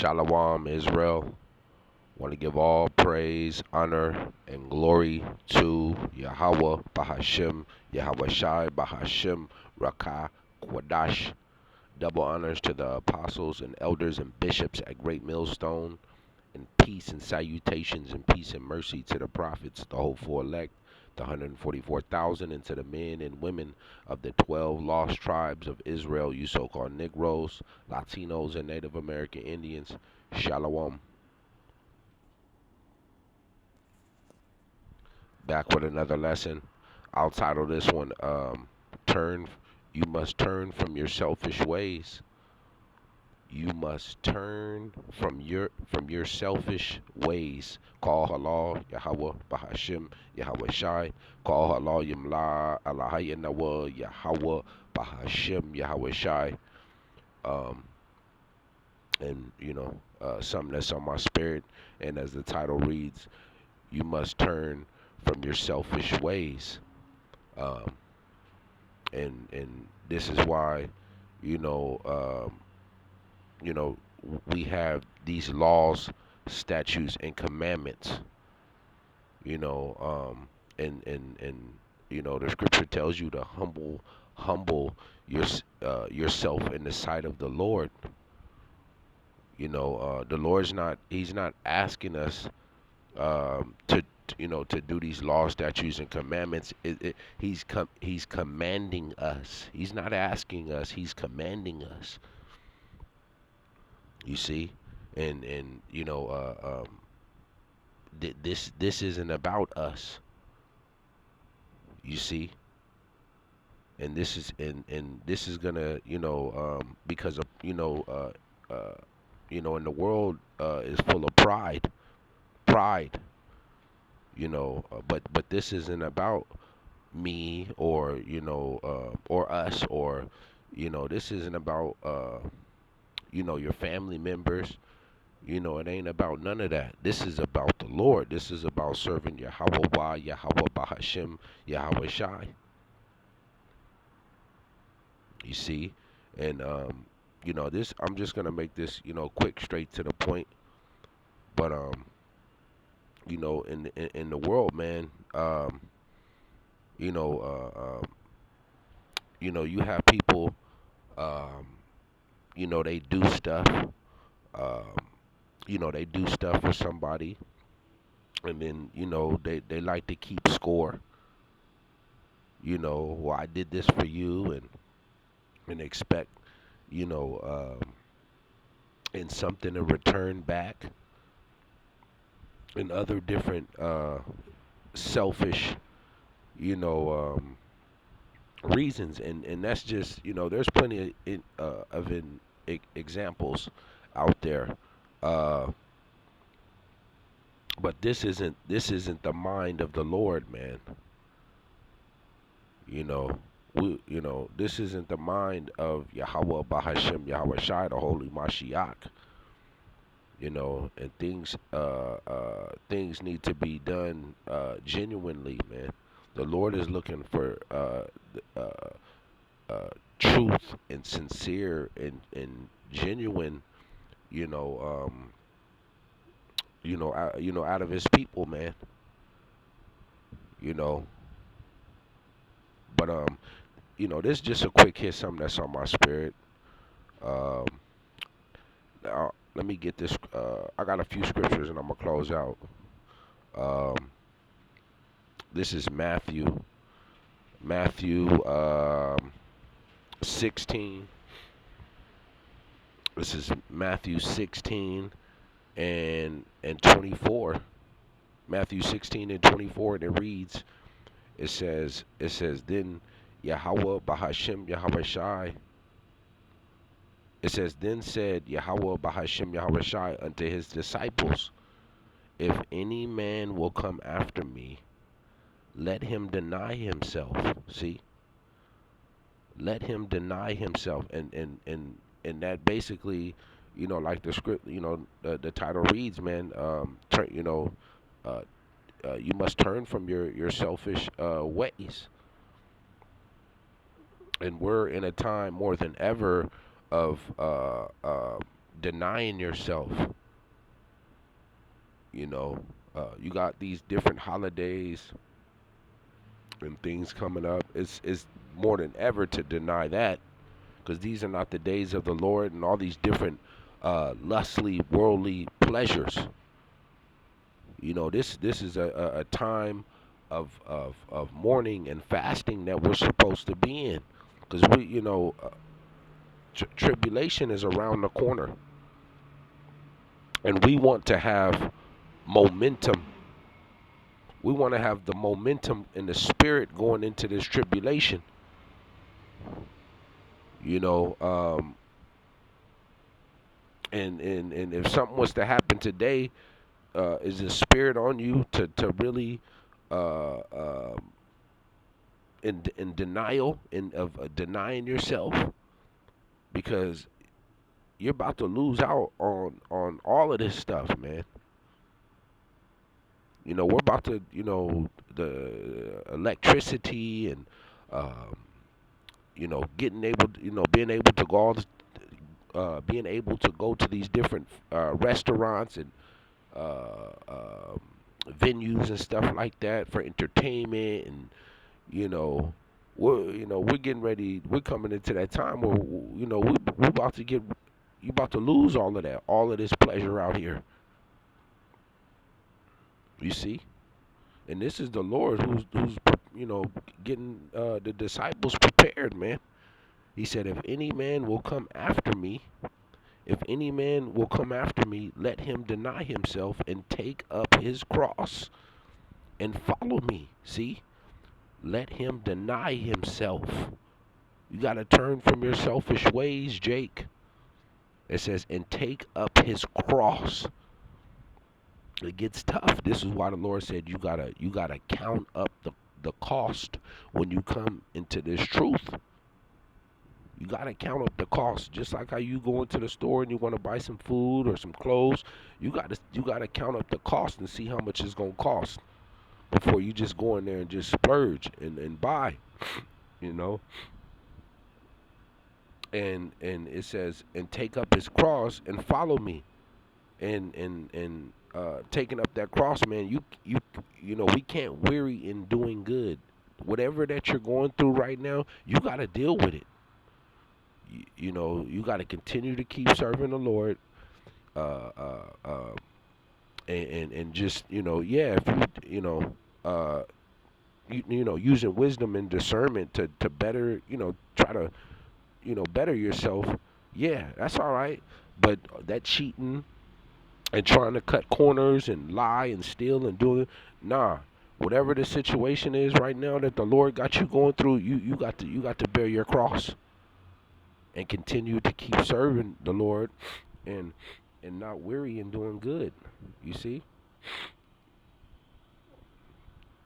Shalom, Israel. Want to give all praise, honor, and glory to Yahawah, BAHASHAM, YAHAWAHSHI, BAHASHAM, Rakah, Kwadash. Double honors to the apostles and elders and bishops at Great Millstone, and peace and salutations and peace and mercy to the prophets, the hopeful elect, the 144,000, and to the men and women of the 12 lost tribes of Israel, you so-called Negroes, Latinos, and Native American Indians. Shalom. Back with another lesson. I'll title this one, Turn, You Must Turn from Your Selfish Ways. You must turn from your selfish ways. Call halal Yahawah Bahashim Yahawahshi. Call halal Yimla Allahayanawa Yahawah Bahashim Yahawahshi. Um, and something that's on my spirit. And as the title reads, you must turn from your selfish ways. Um, and this is why, you know. You know, we have these laws, statutes, and commandments. You know, and the scripture tells you to humble yourself in the sight of the Lord. The Lord's not. He's not asking us to do these laws, statutes, and commandments. He's commanding us. He's not asking us. He's commanding us. You see, and this isn't about us. You see, and this is gonna because of in the world is full of pride. But this isn't about me or us or this isn't about your family members. It ain't about none of that. This is about the Lord. This is about serving YAHAWAH, Yahawah BAHASHAM, YAHAWAHSHI. You see? And this I'm just gonna make this, quick, straight to the point. But in the world, man, you know, you have people, um, they do stuff. Um, they do stuff for somebody, and then they like to keep score. Well, I did this for you, and expect you know and something in return back, and other different selfish you know reasons, and that's just there's plenty of examples out there. uh but this isn't the mind of the Lord, man. You know, this isn't the mind of Yahawah Bahasham Yahawahshi, the Holy Mashiach. And things need to be done genuinely, man. The Lord is looking for truth and sincere and genuine, you know, out of His people, man. You know, but this is just a quick hit, something that's on my spirit. Um, Now, let me get this. I got a few scriptures, and I'm gonna close out. Um, this is Matthew 16. This is Matthew 16 and 24. Matthew 16 and 24, and it reads. It says then Yahawah Bahashim Yahawahshi. It says, then said Yahawah Bahashim Yahawahshi unto his disciples, if any man will come after me, let him deny himself. See? Let him deny himself. And that basically, like the script, the title reads, man, uh, you must turn from your selfish ways. And we're in a time more than ever of denying yourself. You know, you got these different holidays and things coming up. It's more than ever to deny that, because these are not the days of the Lord, and all these different lustly, worldly pleasures. You know, this is a time of mourning and fasting that we're supposed to be in, because we, you know, tribulation is around the corner, and we want to have momentum. We want to have the momentum in the spirit going into this tribulation. You know, and if something was to happen today, is the spirit on you to really uh, um, in denial of denying yourself, because you're about to lose out on all of this stuff, man. You know, we're about to, you know, the electricity and um, you know, getting able to, you know, being able to go all the, being able to go to these different restaurants and uh, um, venues and stuff like that for entertainment. And you know, we're getting ready. We're coming into that time where, you know, we're about to get, you about to lose all of this pleasure out here. You see, and this is the Lord who's you know, getting the disciples prepared, man. He said, if any man will come after me, if any man will come after me, let him deny himself and take up his cross and follow me. See? Let him deny himself. You got to turn from your selfish ways, Jake. It says, and take up his cross. It gets tough. This is why the Lord said you gotta count up the cost when you come into this truth. You gotta count up the cost, just like how you go into the store and you want to buy some food or some clothes. You gotta count up the cost and see how much it's gonna cost before you just go in there and just splurge and buy. You know, and it says, and take up his cross and follow me. And taking up that cross, man. You know, we can't weary in doing good. Whatever that you're going through right now, you gotta deal with it. You know, you got to continue to keep serving the Lord, uh, uh, uh, and just, you know, yeah, if you, you know, you know, using wisdom and discernment to better, you know, try to, you know, better yourself. Yeah, that's all right. But that cheating and trying to cut corners and lie and steal and doing, nah. Whatever the situation is right now that the Lord got you going through, you got to bear your cross and continue to keep serving the Lord, and not weary in doing good. You see,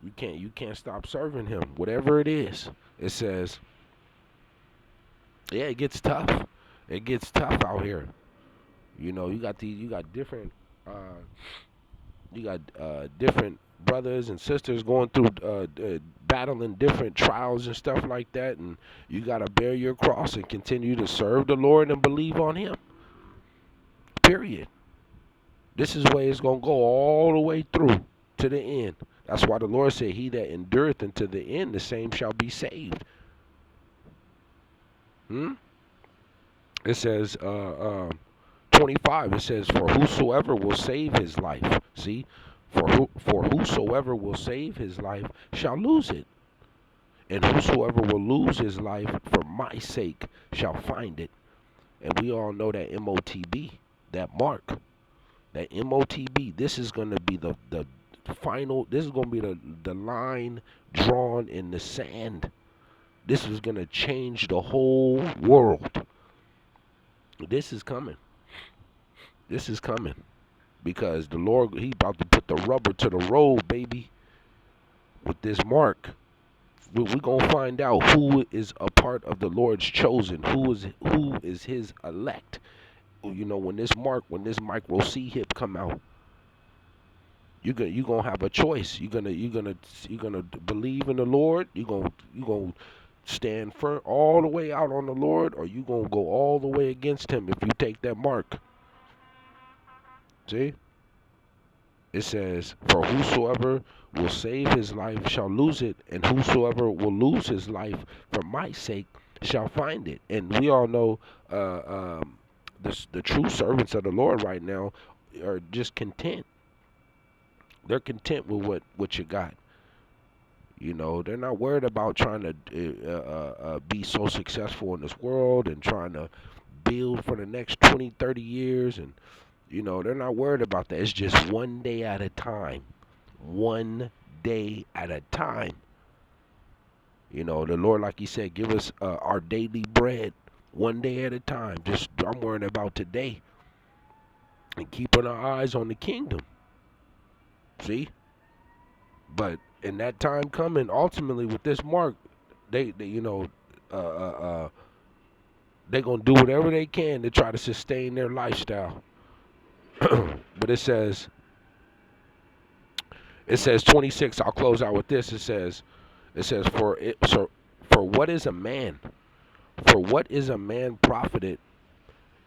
you can't stop serving Him, whatever it is. It says, yeah, it gets tough. It gets tough out here. You know, you got different different brothers and sisters going through battling different trials and stuff like that, and you got to bear your cross and continue to serve the Lord and believe on Him. Period. This is where it's gonna go all the way through to the end. That's why the Lord said, "He that endureth unto the end, the same shall be saved." Hmm? It says, 25. It says, "For whosoever will save his life." See, for whosoever will save his life shall lose it, and whosoever will lose his life for my sake shall find it. And we all know that MOTB, that mark. That MOTB, this is going to be the final, this is going to be the line drawn in the sand. This is going to change the whole world. This is coming. This is coming. Because the Lord, He about to put the rubber to the road, baby, with this mark. We're going to find out who is a part of the Lord's chosen, who is His elect. You know, when this micro C hip come out, you gonna have a choice. You're gonna believe in the Lord. You gonna stand firm all the way out on the Lord, or you gonna go all the way against Him if you take that mark. See? It says, for whosoever will save his life shall lose it, and whosoever will lose his life for my sake shall find it. And we all know the true servants of the Lord right now are just content. They're content with what you got. You know, they're not worried about trying to be so successful in this world and trying to build for the next 20, 30 years. And, you know, they're not worried about that. It's just one day at a time. One day at a time. You know, the Lord, like he said, give us our daily bread one day at a time. Just, I'm worrying about today and keeping our eyes on the kingdom. See? But in that time coming, ultimately with this mark, they you know, uh, uh, uh, they gonna do whatever they can to try to sustain their lifestyle. But it says 26. I'll close out with this. It says for what is a man? For what is a man profited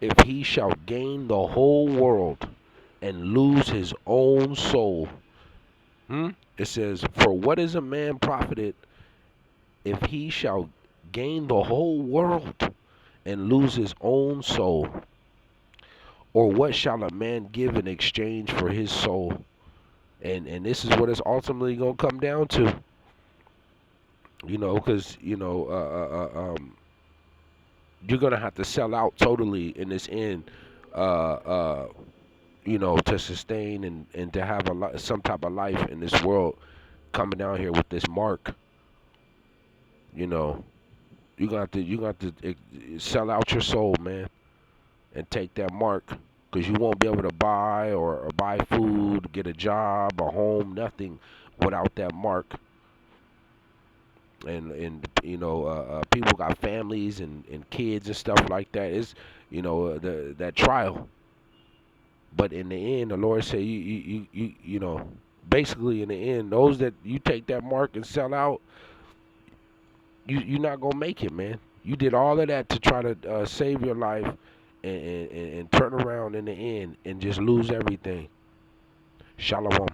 if he shall gain the whole world and lose his own soul? It says, for what is a man profited if he shall gain the whole world and lose his own soul? Or what shall a man give in exchange for his soul? And this is what it's ultimately going to come down to. You know, because, you know, you're going to have to sell out totally in this end, you know, to sustain and to have some type of life in this world coming down here with this mark. You know, you got to sell out your soul, man, and take that mark, because you won't be able to buy or buy food, get a job, a home, nothing without that mark. And you know, people got families and kids and stuff like that. It's, you know, that trial. But in the end, the Lord said, you know, basically in the end, those that you take that mark and sell out, you're not gonna make it, man. You did all of that to try to save your life, and turn around in the end and just lose everything. Shalom.